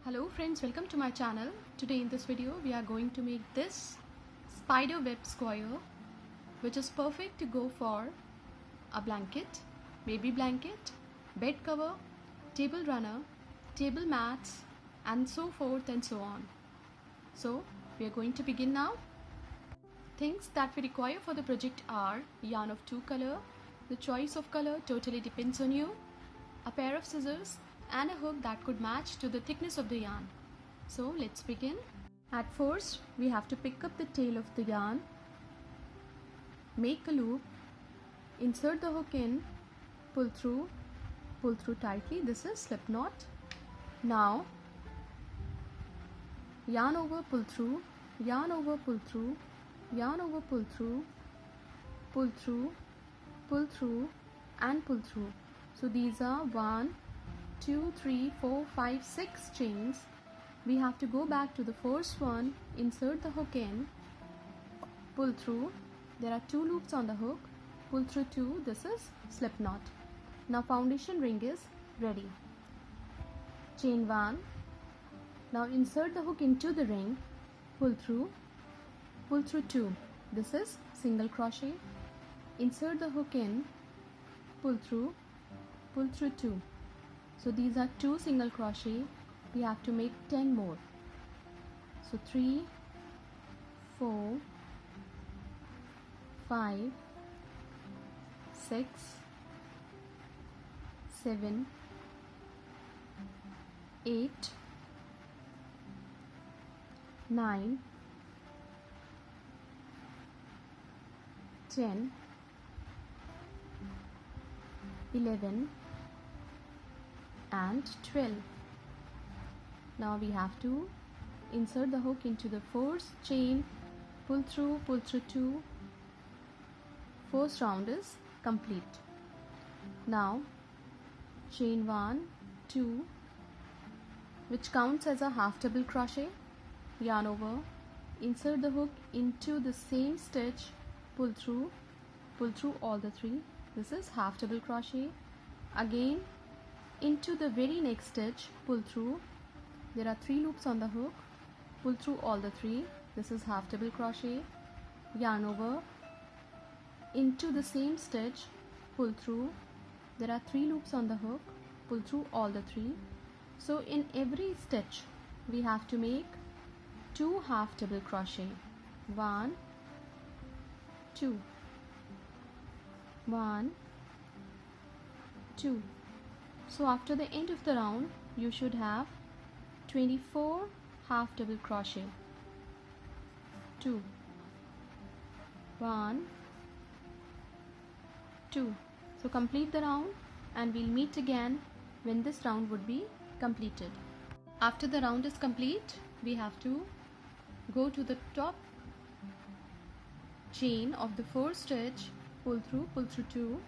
Hello friends, welcome to my channel. Today in this video we are going to make this spider web square, which is perfect to go for a blanket, baby blanket, bed cover, table runner, table mats, and so forth and so on. So we are going to begin now. Things that we require for the project are yarn of 2 color. The choice of color totally depends on you. A pair of scissors and a hook that could match to the thickness of the yarn. So let's begin. At first we have to pick up the tail of the yarn, make a loop, insert the hook in, pull through tightly. This is slip knot. Now yarn over, pull through, yarn over, pull through, yarn over, pull through, pull through, pull through and pull through. So these are 1, 2, 3, 4, 5, 6 chains. We have to go back to the first one, insert the hook in, pull through. There are 2 loops on the hook, pull through 2. This is slip knot. Now foundation ring is ready. Chain 1. Now insert the hook into the ring, pull through 2. This is single crochet. Insert the hook in, pull through 2. So these are 2 single crochet. We have to make 10 more. So 3, 4, 5, 6, 7, 8, 9, 10, 11 and 12. Now we have to insert the hook into the first chain, pull through 2. First round is complete. Now chain 1, 2, which counts as a half double crochet, yarn over, insert the hook into the same stitch, pull through all the 3. This is half double crochet. Again into the very next stitch, pull through. There are 3 loops on the hook, pull through all the 3. This is half double crochet, yarn over, into the same stitch, pull through. There are 3 loops on the hook, pull through all the 3. So in every stitch we have to make 2 half double crochet. 1, 2, 1, 2. So after the end of the round you should have 24 half double crochet. 2, 1, 2. So complete the round and we'll meet again when this round would be completed. After the round is complete, we have to go to the top chain of the first stitch, pull through 2.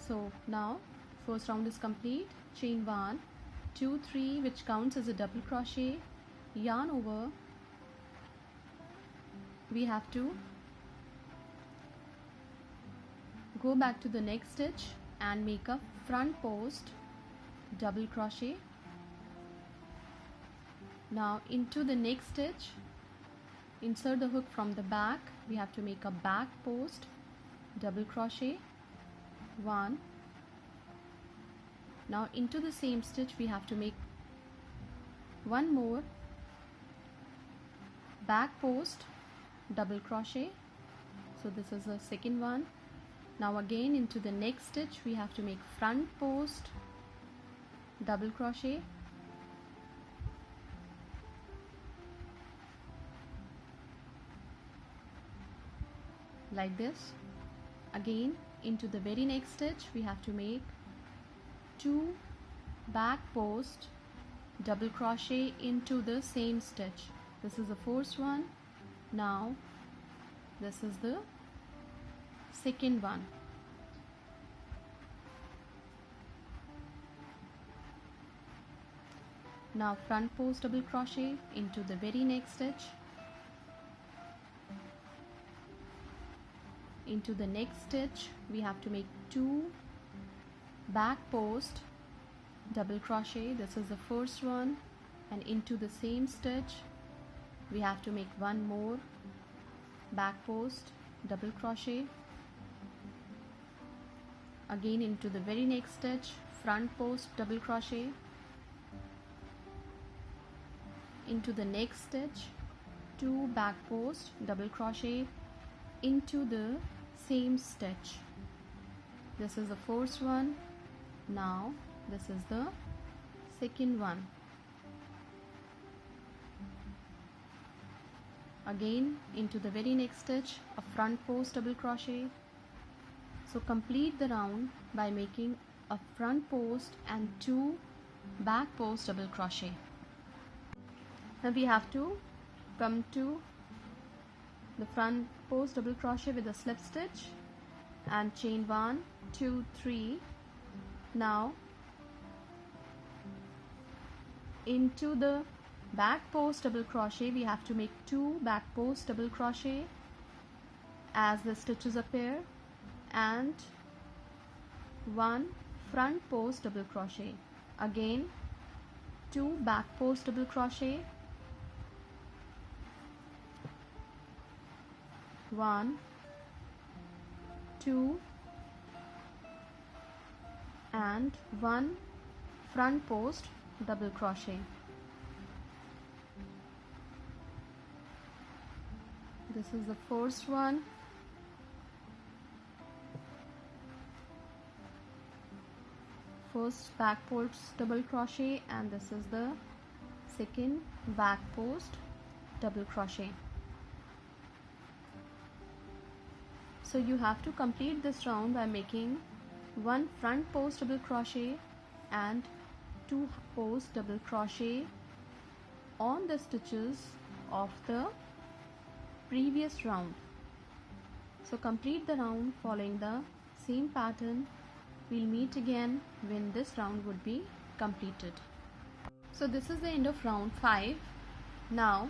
So now first round is complete. Chain 1, 2, 3, which counts as a double crochet, yarn over. We have to go back to the next stitch and make a front post, double crochet. Now into the next stitch, insert the hook from the back. We have to make a back post, double crochet, 1. Now into the same stitch we have to make 1 more back post, double crochet. So this is the second one. Now again into the next stitch we have to make front post, double crochet, like this. Again into the very next stitch we have to make 2 back post, double crochet into the same stitch. This is the first one. Now this is the second one. Now front post, double crochet into the very next stitch, into the next stitch we have to make 2 back post, double crochet. This is the first one, and into the same stitch we have to make one more back post double crochet, again into the very next stitch front post double crochet, into the next stitch 2 back post double crochet into the same stitch. This is the first one. Now this is the second one. Again into the very next stitch a front post double crochet. So complete the round by making a front post and 2 back post double crochet. Now we have to come to the front post double crochet with a slip stitch and chain 1 2 3. Now into the back post double crochet we have to make 2 back post double crochet as the stitches appear and 1 front post double crochet, again 2 back post double crochet, 1 2 and 1 front post double crochet. This is the first one. First back post double crochet and this is the second back post double crochet. So you have to complete this round by making 1 front post double crochet and 2 post double crochet on the stitches of the previous round. So complete the round following the same pattern. We'll meet again when this round would be completed. So this is the end of round 5. Now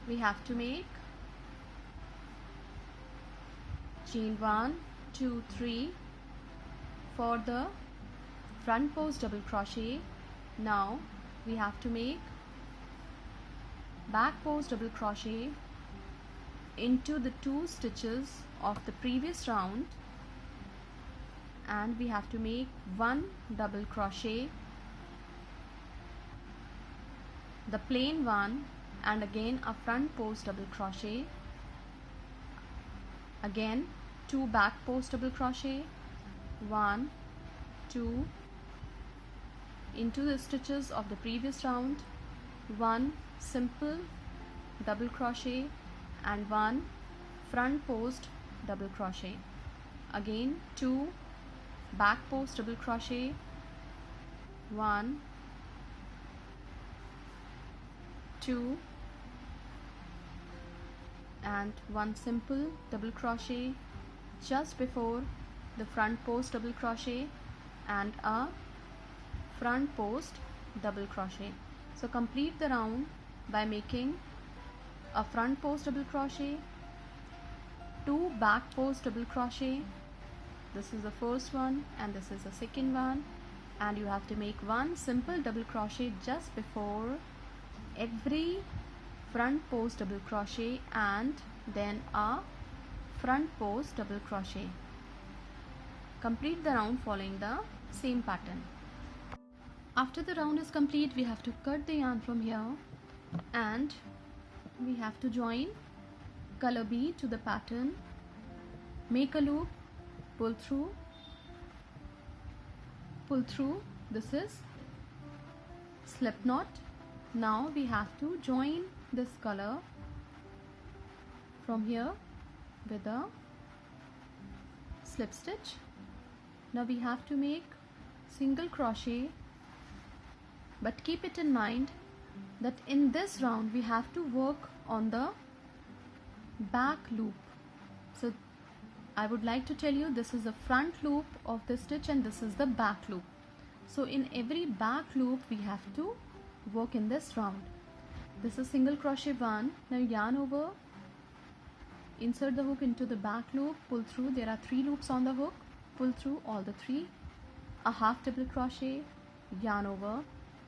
we have to make chain 1 2 3 for the front post double crochet. Now we have to make back post double crochet into the 2 stitches of the previous round and we have to make 1 double crochet, the plain one, and again a front post double crochet, again 2 back post double crochet, 1 2 into the stitches of the previous round, 1 simple double crochet and 1 front post double crochet, again 2 back post double crochet, 1 2 and 1 simple double crochet just before the front post double crochet and a front post double crochet. So complete the round by making a front post double crochet, 2 back post double crochet. This is the first one and this is the second one, and you have to make 1 simple double crochet just before every front post double crochet and then a front post double crochet. Complete the round following the same pattern. After the round is complete, we have to cut the yarn from here and we have to join color B to the pattern, make a loop, pull through, this is slip knot. Now we have to join this color from here with a slip stitch. Now we have to make single crochet, but keep it in mind that in this round we have to work on the back loop. So I would like to tell you, this is the front loop of the stitch and this is the back loop. So in every back loop we have to work in this round. This is single crochet 1. Now yarn over, insert the hook into the back loop, pull through. There are 3 loops on the hook, pull through all the 3, a half double crochet, yarn over,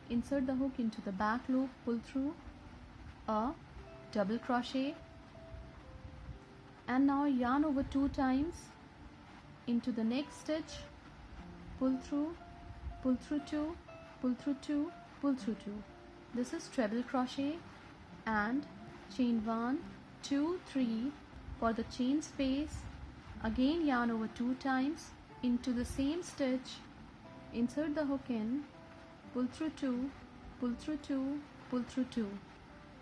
insert the hook into the back loop, pull through a double crochet, and now yarn over 2 times into the next stitch, pull through 2, pull through 2, pull through 2. This is treble crochet, and chain 1, 2, 3 for the chain space. Again yarn over 2 times into the same stitch, insert the hook in, pull through 2, pull through 2, pull through 2.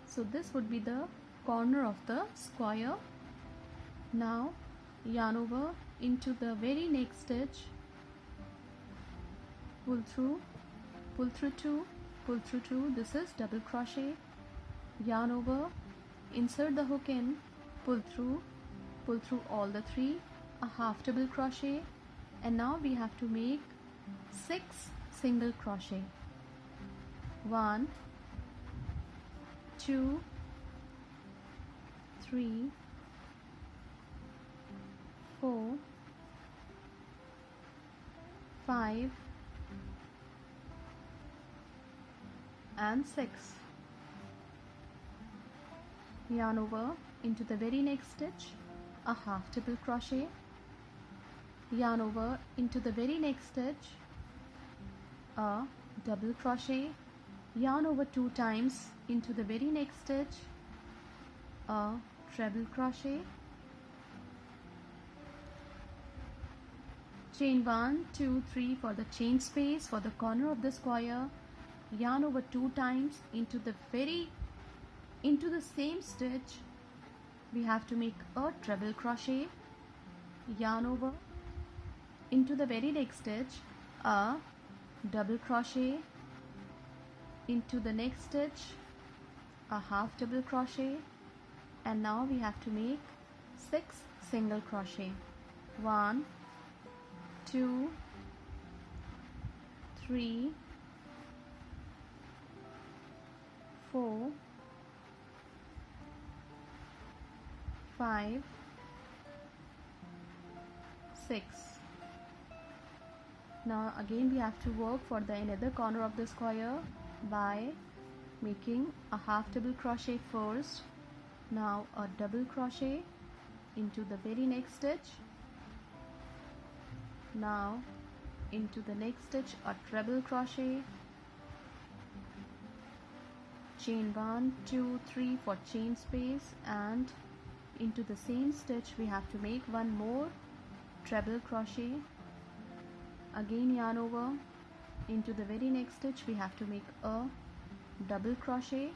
So this would be the corner of the square. Now yarn over into the very next stitch, pull through 2, pull through 2. This is double crochet, yarn over, insert the hook in, pull through all the 3, a half double crochet, and now we have to make 6 single crochet. 1, 2, 3, 4, 5 and 6. Yarn over into the very next stitch, a half double crochet, yarn over into the very next stitch, a double crochet, yarn over 2 times into the very next stitch, a treble crochet, chain 1, 2, 3 for the chain space for the corner of the square, yarn over 2 times into the same stitch. We have to make a treble crochet, yarn over into the very next stitch, a double crochet, into the next stitch, a half double crochet, and now we have to make 6 single crochet. 1, 2, 3, 4, 5, 6. Now again we have to work for the another corner of the square by making a half double crochet first, now a double crochet into the very next stitch, now into the next stitch a treble crochet, chain 1, 2, 3 for chain space, and into the same stitch we have to make one more treble crochet. Again yarn over into the very next stitch we have to make a double crochet,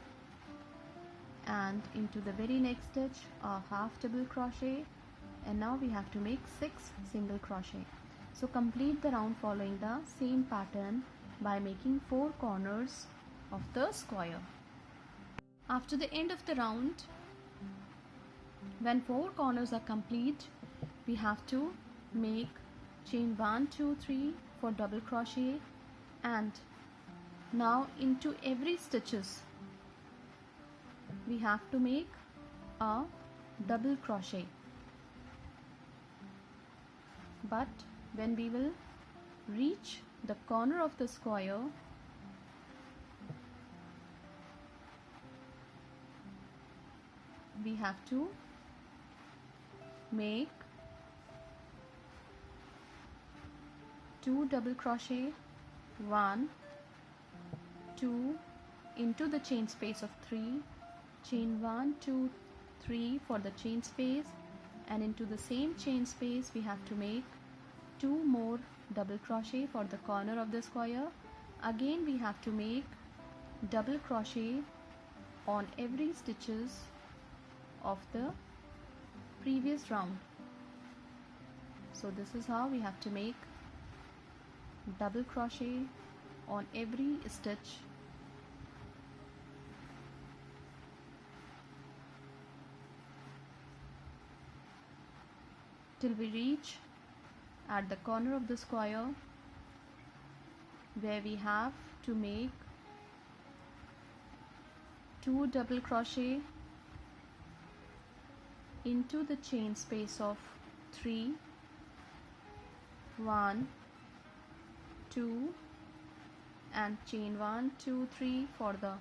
and into the very next stitch a half double crochet, and now we have to make 6 single crochet. So complete the round following the same pattern by making 4 corners of the square. After the end of the round, when 4 corners are complete, we have to make chain 1, 2, 3 for double crochet, and now into every stitches we have to make a double crochet. But when we will reach the corner of the square, we have to make 2 double crochet, 1, 2 into the chain space of 3, chain 1, 2, 3 for the chain space, and into the same chain space we have to make 2 more double crochet for the corner of the square. Again we have to make double crochet on every stitches of the previous round. So this is how we have to make double crochet on every stitch. Till we reach at the corner of the square where we have to make 2 double crochet into the chain space of 3, 1, 2 and chain 1 2 3 for the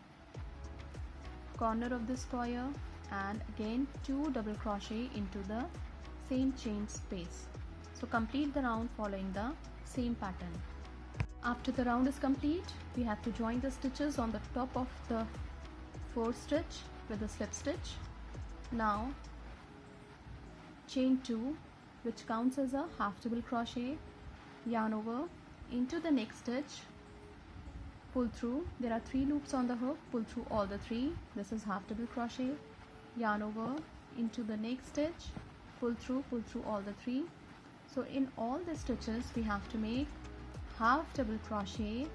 corner of the square, and again 2 double crochet into the same chain space. So complete the round following the same pattern. After the round is complete, we have to join the stitches on the top of the fourth stitch with a slip stitch. Now chain 2, which counts as a half double crochet, yarn over into the next stitch, pull through. There are 3 loops on the hook, pull through all the 3. This is half double crochet, yarn over into the next stitch, pull through all the 3. So in all the stitches we have to make half double crochet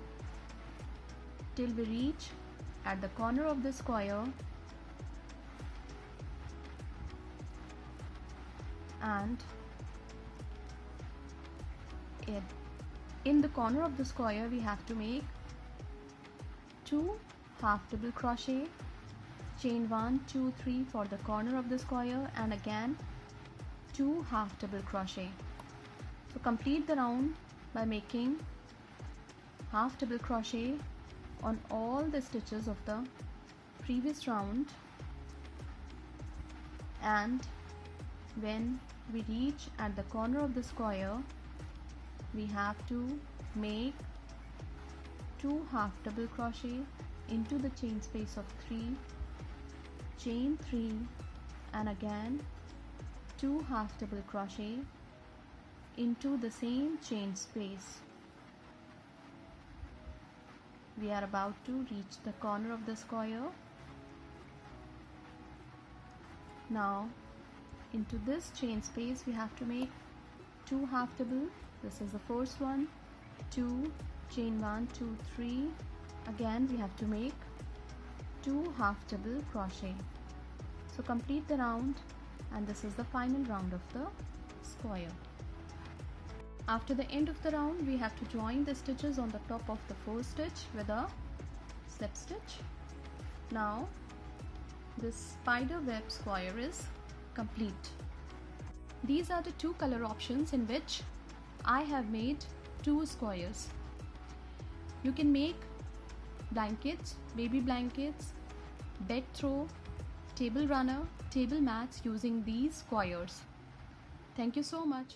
till we reach at the corner of the square, and in the corner of the square we have to make 2 half double crochet, chain 1 2 3 for the corner of the square, and again 2 half double crochet. So complete the round by making half double crochet on all the stitches of the previous round, and when we reach at the corner of the square we have to make 2 half double crochet into the chain space of 3, chain 3, and again 2 half double crochet into the same chain space. We are about to reach the corner of the square. Now into this chain space we have to make 2 half double. This is the first one, 2, chain 1 2 3, again we have to make 2 half double crochet. So complete the round, and this is the final round of the square. After the end of the round we have to join the stitches on the top of the first stitch with a slip stitch. Now this spider web square is complete. These are the 2 color options in which I have made 2 squares. You can make blankets, baby blankets, bed throw, table runner, table mats using these squares. Thank you so much.